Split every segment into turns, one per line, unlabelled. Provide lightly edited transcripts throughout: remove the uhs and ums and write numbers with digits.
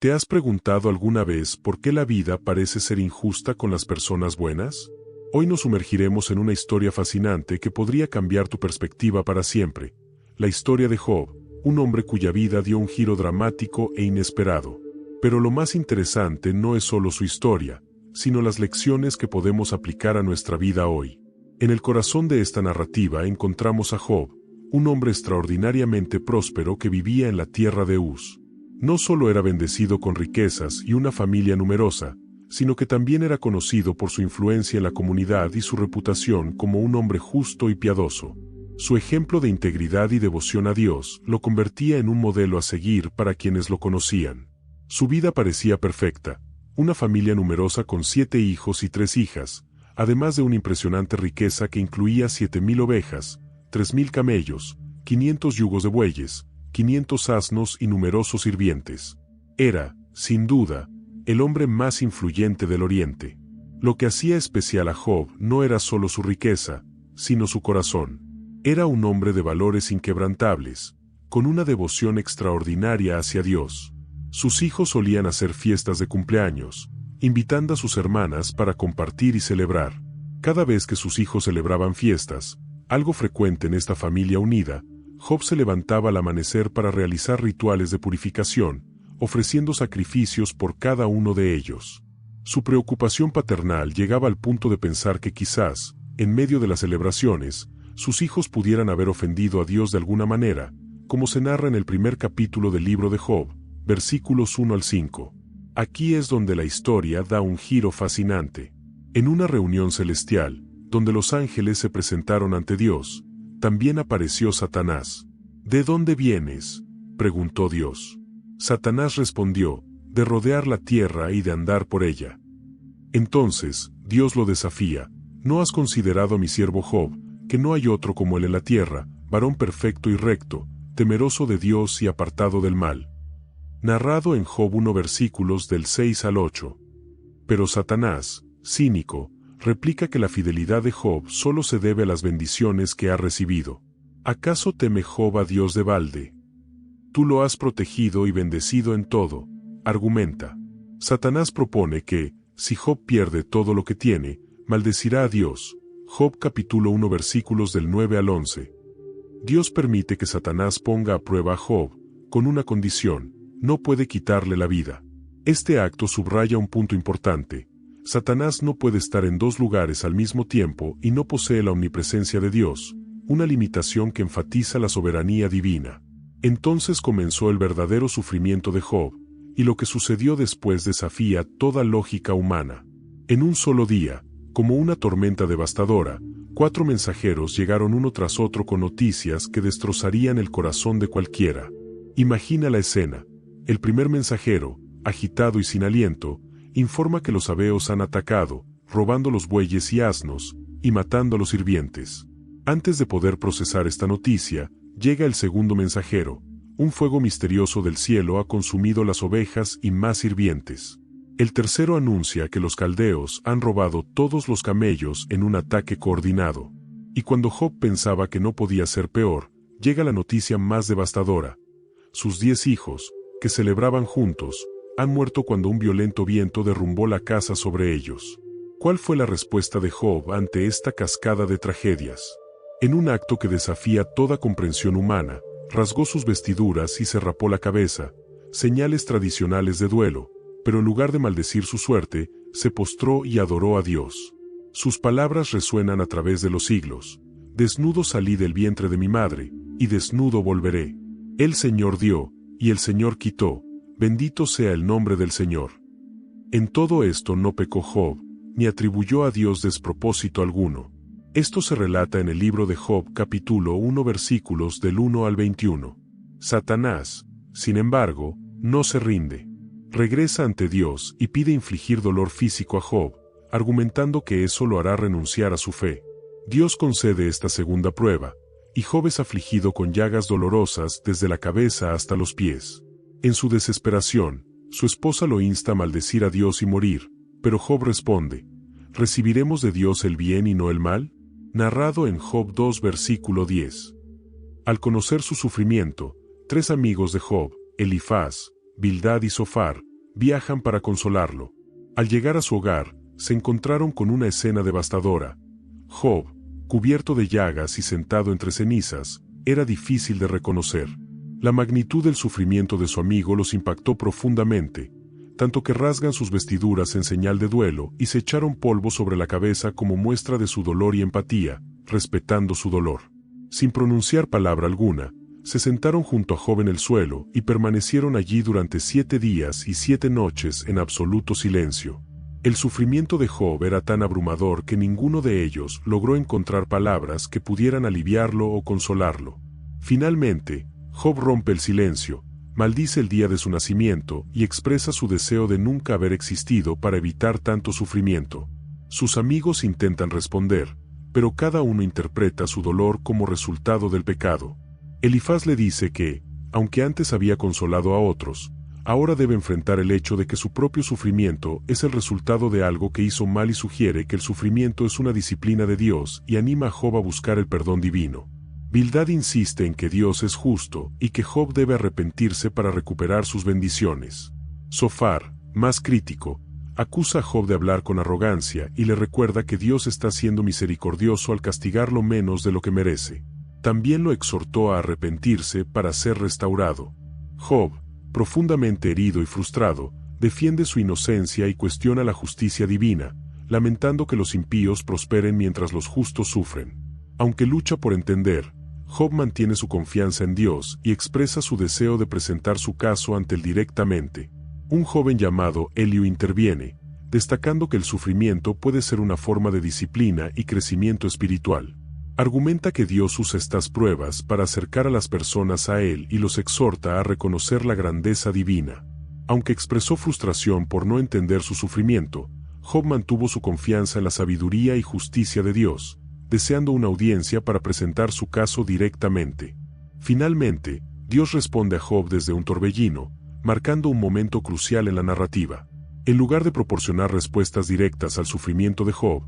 ¿Te has preguntado alguna vez por qué la vida parece ser injusta con las personas buenas? Hoy nos sumergiremos en una historia fascinante que podría cambiar tu perspectiva para siempre. La historia de Job, un hombre cuya vida dio un giro dramático e inesperado. Pero lo más interesante no es solo su historia, sino las lecciones que podemos aplicar a nuestra vida hoy. En el corazón de esta narrativa encontramos a Job, un hombre extraordinariamente próspero que vivía en la tierra de Uz. No solo era bendecido con riquezas y una familia numerosa, sino que también era conocido por su influencia en la comunidad y su reputación como un hombre justo y piadoso. Su ejemplo de integridad y devoción a Dios lo convertía en un modelo a seguir para quienes lo conocían. Su vida parecía perfecta, una familia numerosa con 7 hijos y 3 hijas, además de una impresionante riqueza que incluía 7,000 ovejas, 3,000 camellos, 500 yugos de bueyes, 500 asnos y numerosos sirvientes. Era, sin duda, el hombre más influyente del Oriente. Lo que hacía especial a Job no era solo su riqueza, sino su corazón. Era un hombre de valores inquebrantables, con una devoción extraordinaria hacia Dios. Sus hijos solían hacer fiestas de cumpleaños, invitando a sus hermanas para compartir y celebrar. Cada vez que sus hijos celebraban fiestas, algo frecuente en esta familia unida, Job se levantaba al amanecer para realizar rituales de purificación, ofreciendo sacrificios por cada uno de ellos. Su preocupación paternal llegaba al punto de pensar que quizás, en medio de las celebraciones, sus hijos pudieran haber ofendido a Dios de alguna manera, como se narra en el primer capítulo del libro de Job, versículos 1 al 5. Aquí es donde la historia da un giro fascinante. En una reunión celestial, donde los ángeles se presentaron ante Dios, también apareció Satanás. ¿De dónde vienes?, preguntó Dios. Satanás respondió, de rodear la tierra y de andar por ella. Entonces, Dios lo desafía, ¿no has considerado a mi siervo Job, que no hay otro como él en la tierra, varón perfecto y recto, temeroso de Dios y apartado del mal? Narrado en Job 1 versículos del 6 al 8. Pero Satanás, cínico, replica que la fidelidad de Job solo se debe a las bendiciones que ha recibido. ¿Acaso teme Job a Dios de balde? Tú lo has protegido y bendecido en todo, argumenta. Satanás propone que, si Job pierde todo lo que tiene, maldecirá a Dios. Job capítulo 1 versículos del 9 al 11. Dios permite que Satanás ponga a prueba a Job, con una condición: no puede quitarle la vida. Este acto subraya un punto importante. Satanás no puede estar en 2 lugares al mismo tiempo y no posee la omnipresencia de Dios, una limitación que enfatiza la soberanía divina. Entonces comenzó el verdadero sufrimiento de Job, y lo que sucedió después desafía toda lógica humana. En un solo día, como una tormenta devastadora, 4 mensajeros llegaron uno tras otro con noticias que destrozarían el corazón de cualquiera. Imagina la escena. El primer mensajero, agitado y sin aliento, informa que los sabeos han atacado, robando los bueyes y asnos, y matando a los sirvientes. Antes de poder procesar esta noticia, llega el segundo mensajero. Un fuego misterioso del cielo ha consumido las ovejas y más sirvientes. El tercero anuncia que los caldeos han robado todos los camellos en un ataque coordinado. Y cuando Job pensaba que no podía ser peor, llega la noticia más devastadora. Sus 10 hijos, que celebraban juntos, han muerto cuando un violento viento derrumbó la casa sobre ellos. ¿Cuál fue la respuesta de Job ante esta cascada de tragedias? En un acto que desafía toda comprensión humana, rasgó sus vestiduras y se rapó la cabeza, señales tradicionales de duelo, pero en lugar de maldecir su suerte, se postró y adoró a Dios. Sus palabras resuenan a través de los siglos: desnudo salí del vientre de mi madre, y desnudo volveré. El Señor dio, y el Señor quitó, bendito sea el nombre del Señor. En todo esto no pecó Job, ni atribuyó a Dios despropósito alguno. Esto se relata en el libro de Job capítulo 1 versículos del 1 al 21. Satanás, sin embargo, no se rinde. Regresa ante Dios y pide infligir dolor físico a Job, argumentando que eso lo hará renunciar a su fe. Dios concede esta segunda prueba, y Job es afligido con llagas dolorosas desde la cabeza hasta los pies. En su desesperación, su esposa lo insta a maldecir a Dios y morir, pero Job responde: ¿recibiremos de Dios el bien y no el mal? Narrado en Job 2 versículo 10. Al conocer su sufrimiento, 3 amigos de Job, Elifaz, Bildad y Zofar, viajan para consolarlo. Al llegar a su hogar, se encontraron con una escena devastadora. Job, cubierto de llagas y sentado entre cenizas, era difícil de reconocer. La magnitud del sufrimiento de su amigo los impactó profundamente, tanto que rasgan sus vestiduras en señal de duelo y se echaron polvo sobre la cabeza como muestra de su dolor y empatía, respetando su dolor. Sin pronunciar palabra alguna, se sentaron junto a Job en el suelo y permanecieron allí durante 7 días y 7 noches en absoluto silencio. El sufrimiento de Job era tan abrumador que ninguno de ellos logró encontrar palabras que pudieran aliviarlo o consolarlo. Finalmente, Job rompe el silencio, maldice el día de su nacimiento y expresa su deseo de nunca haber existido para evitar tanto sufrimiento. Sus amigos intentan responder, pero cada uno interpreta su dolor como resultado del pecado. Elifaz le dice que, aunque antes había consolado a otros, ahora debe enfrentar el hecho de que su propio sufrimiento es el resultado de algo que hizo mal y sugiere que el sufrimiento es una disciplina de Dios y anima a Job a buscar el perdón divino. Bildad insiste en que Dios es justo y que Job debe arrepentirse para recuperar sus bendiciones. Zofar, más crítico, acusa a Job de hablar con arrogancia y le recuerda que Dios está siendo misericordioso al castigarlo menos de lo que merece. También lo exhortó a arrepentirse para ser restaurado. Job, profundamente herido y frustrado, defiende su inocencia y cuestiona la justicia divina, lamentando que los impíos prosperen mientras los justos sufren. Aunque lucha por entender, Job mantiene su confianza en Dios y expresa su deseo de presentar su caso ante él directamente. Un joven llamado Eliú interviene, destacando que el sufrimiento puede ser una forma de disciplina y crecimiento espiritual. Argumenta que Dios usa estas pruebas para acercar a las personas a Él y los exhorta a reconocer la grandeza divina. Aunque expresó frustración por no entender su sufrimiento, Job mantuvo su confianza en la sabiduría y justicia de Dios, deseando una audiencia para presentar su caso directamente. Finalmente, Dios responde a Job desde un torbellino, marcando un momento crucial en la narrativa. En lugar de proporcionar respuestas directas al sufrimiento de Job,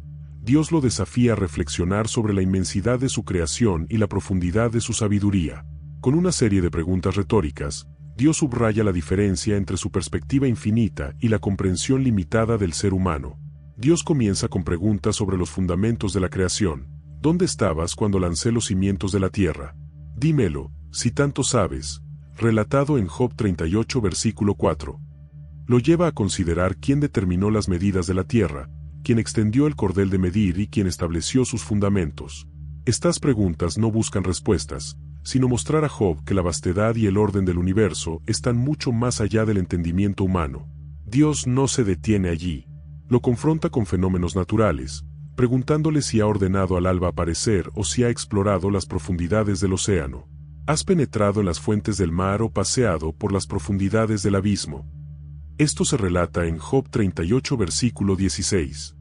Dios lo desafía a reflexionar sobre la inmensidad de su creación y la profundidad de su sabiduría. Con una serie de preguntas retóricas, Dios subraya la diferencia entre su perspectiva infinita y la comprensión limitada del ser humano. Dios comienza con preguntas sobre los fundamentos de la creación. ¿Dónde estabas cuando lancé los cimientos de la tierra? Dímelo, si tanto sabes. Relatado en Job 38 versículo 4. Lo lleva a considerar quién determinó las medidas de la tierra, quien extendió el cordel de medir y quien estableció sus fundamentos. Estas preguntas no buscan respuestas, sino mostrar a Job que la vastedad y el orden del universo están mucho más allá del entendimiento humano. Dios no se detiene allí. Lo confronta con fenómenos naturales, preguntándole si ha ordenado al alba aparecer o si ha explorado las profundidades del océano. ¿Has penetrado en las fuentes del mar o paseado por las profundidades del abismo? Esto se relata en Job 38 versículo 16.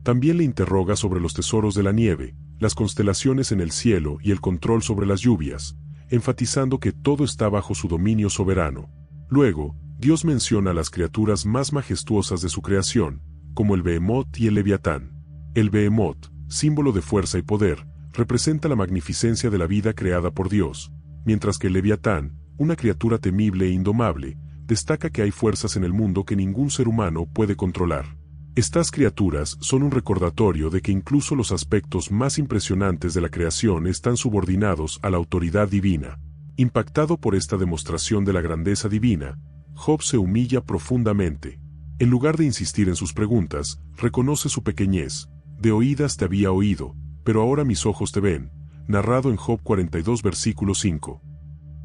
También le interroga sobre los tesoros de la nieve, las constelaciones en el cielo y el control sobre las lluvias, enfatizando que todo está bajo su dominio soberano. Luego, Dios menciona a las criaturas más majestuosas de su creación, como el Behemoth y el Leviatán. El Behemoth, símbolo de fuerza y poder, representa la magnificencia de la vida creada por Dios, mientras que el Leviatán, una criatura temible e indomable, destaca que hay fuerzas en el mundo que ningún ser humano puede controlar. Estas criaturas son un recordatorio de que incluso los aspectos más impresionantes de la creación están subordinados a la autoridad divina. Impactado por esta demostración de la grandeza divina, Job se humilla profundamente. En lugar de insistir en sus preguntas, reconoce su pequeñez. De oídas te había oído, pero ahora mis ojos te ven, narrado en Job 42 versículo 5.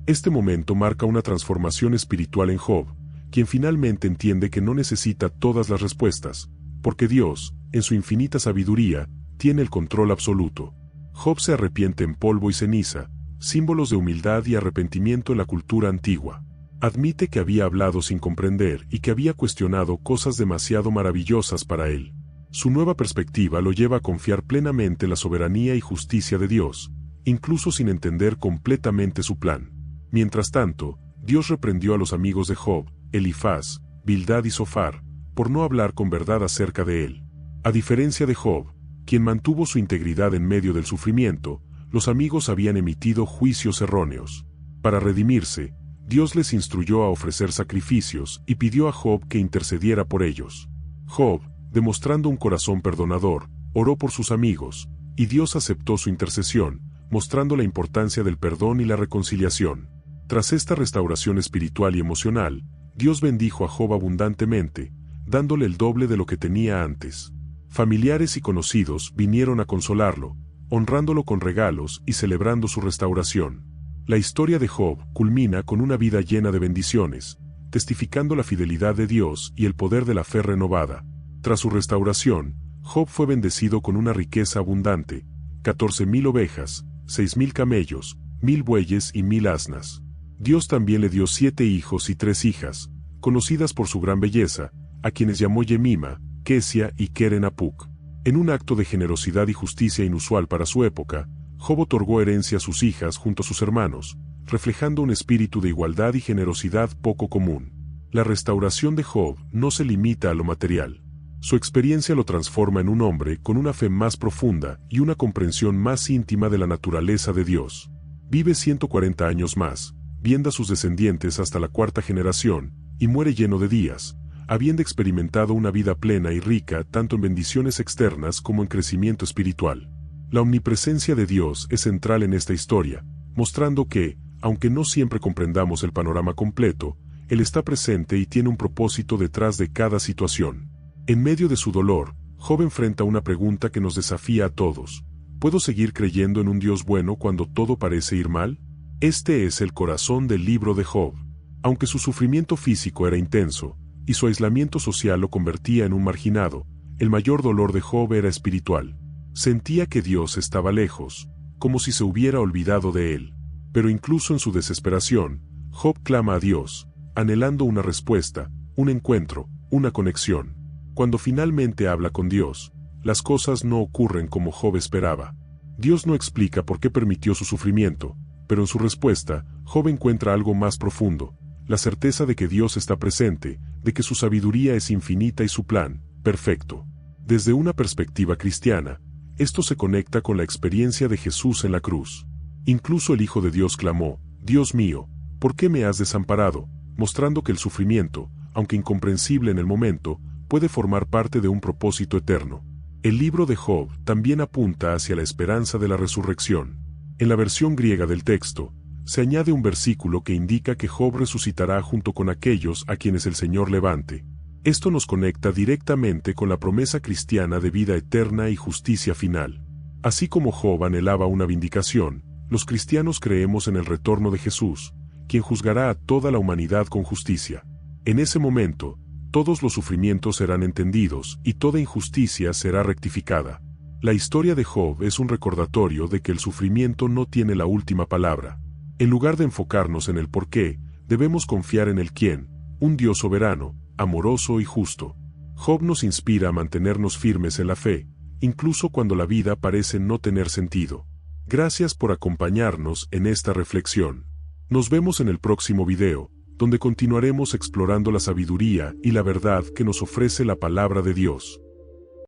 Este momento marca una transformación espiritual en Job, quien finalmente entiende que no necesita todas las respuestas, porque Dios, en su infinita sabiduría, tiene el control absoluto. Job se arrepiente en polvo y ceniza, símbolos de humildad y arrepentimiento en la cultura antigua. Admite que había hablado sin comprender y que había cuestionado cosas demasiado maravillosas para él. Su nueva perspectiva lo lleva a confiar plenamente en la soberanía y justicia de Dios, incluso sin entender completamente su plan. Mientras tanto, Dios reprendió a los amigos de Job, Elifaz, Bildad y Zofar, por no hablar con verdad acerca de él. A diferencia de Job, quien mantuvo su integridad en medio del sufrimiento, los amigos habían emitido juicios erróneos. Para redimirse, Dios les instruyó a ofrecer sacrificios y pidió a Job que intercediera por ellos. Job, demostrando un corazón perdonador, oró por sus amigos, y Dios aceptó su intercesión, mostrando la importancia del perdón y la reconciliación. Tras esta restauración espiritual y emocional, Dios bendijo a Job abundantemente, dándole el doble de lo que tenía antes. Familiares y conocidos vinieron a consolarlo, honrándolo con regalos y celebrando su restauración. La historia de Job culmina con una vida llena de bendiciones, testificando la fidelidad de Dios y el poder de la fe renovada. Tras su restauración, Job fue bendecido con una riqueza abundante, 14,000 ovejas, 6,000 camellos, 1,000 bueyes y 1,000 asnas. Dios también le dio 7 hijos y 3 hijas, conocidas por su gran belleza, a quienes llamó Yemima, Kesia y Keren Apuk. En un acto de generosidad y justicia inusual para su época, Job otorgó herencia a sus hijas junto a sus hermanos, reflejando un espíritu de igualdad y generosidad poco común. La restauración de Job no se limita a lo material. Su experiencia lo transforma en un hombre con una fe más profunda y una comprensión más íntima de la naturaleza de Dios. Vive 140 años más, viendo a sus descendientes hasta la 4ª generación, y muere lleno de días, habiendo experimentado una vida plena y rica tanto en bendiciones externas como en crecimiento espiritual. La omnipresencia de Dios es central en esta historia, mostrando que, aunque no siempre comprendamos el panorama completo, Él está presente y tiene un propósito detrás de cada situación. En medio de su dolor, Job enfrenta una pregunta que nos desafía a todos: ¿puedo seguir creyendo en un Dios bueno cuando todo parece ir mal? Este es el corazón del libro de Job. Aunque su sufrimiento físico era intenso, y su aislamiento social lo convertía en un marginado, el mayor dolor de Job era espiritual. Sentía que Dios estaba lejos, como si se hubiera olvidado de él. Pero incluso en su desesperación, Job clama a Dios, anhelando una respuesta, un encuentro, una conexión. Cuando finalmente habla con Dios, las cosas no ocurren como Job esperaba. Dios no explica por qué permitió su sufrimiento, pero en su respuesta, Job encuentra algo más profundo: la certeza de que Dios está presente, de que su sabiduría es infinita y su plan, perfecto. Desde una perspectiva cristiana, esto se conecta con la experiencia de Jesús en la cruz. Incluso el Hijo de Dios clamó: Dios mío, ¿por qué me has desamparado?, mostrando que el sufrimiento, aunque incomprensible en el momento, puede formar parte de un propósito eterno. El libro de Job también apunta hacia la esperanza de la resurrección. En la versión griega del texto, se añade un versículo que indica que Job resucitará junto con aquellos a quienes el Señor levante. Esto nos conecta directamente con la promesa cristiana de vida eterna y justicia final. Así como Job anhelaba una vindicación, los cristianos creemos en el retorno de Jesús, quien juzgará a toda la humanidad con justicia. En ese momento, todos los sufrimientos serán entendidos y toda injusticia será rectificada. La historia de Job es un recordatorio de que el sufrimiento no tiene la última palabra. En lugar de enfocarnos en el porqué, debemos confiar en el quién, un Dios soberano, amoroso y justo. Job nos inspira a mantenernos firmes en la fe, incluso cuando la vida parece no tener sentido. Gracias por acompañarnos en esta reflexión. Nos vemos en el próximo video, donde continuaremos explorando la sabiduría y la verdad que nos ofrece la palabra de Dios.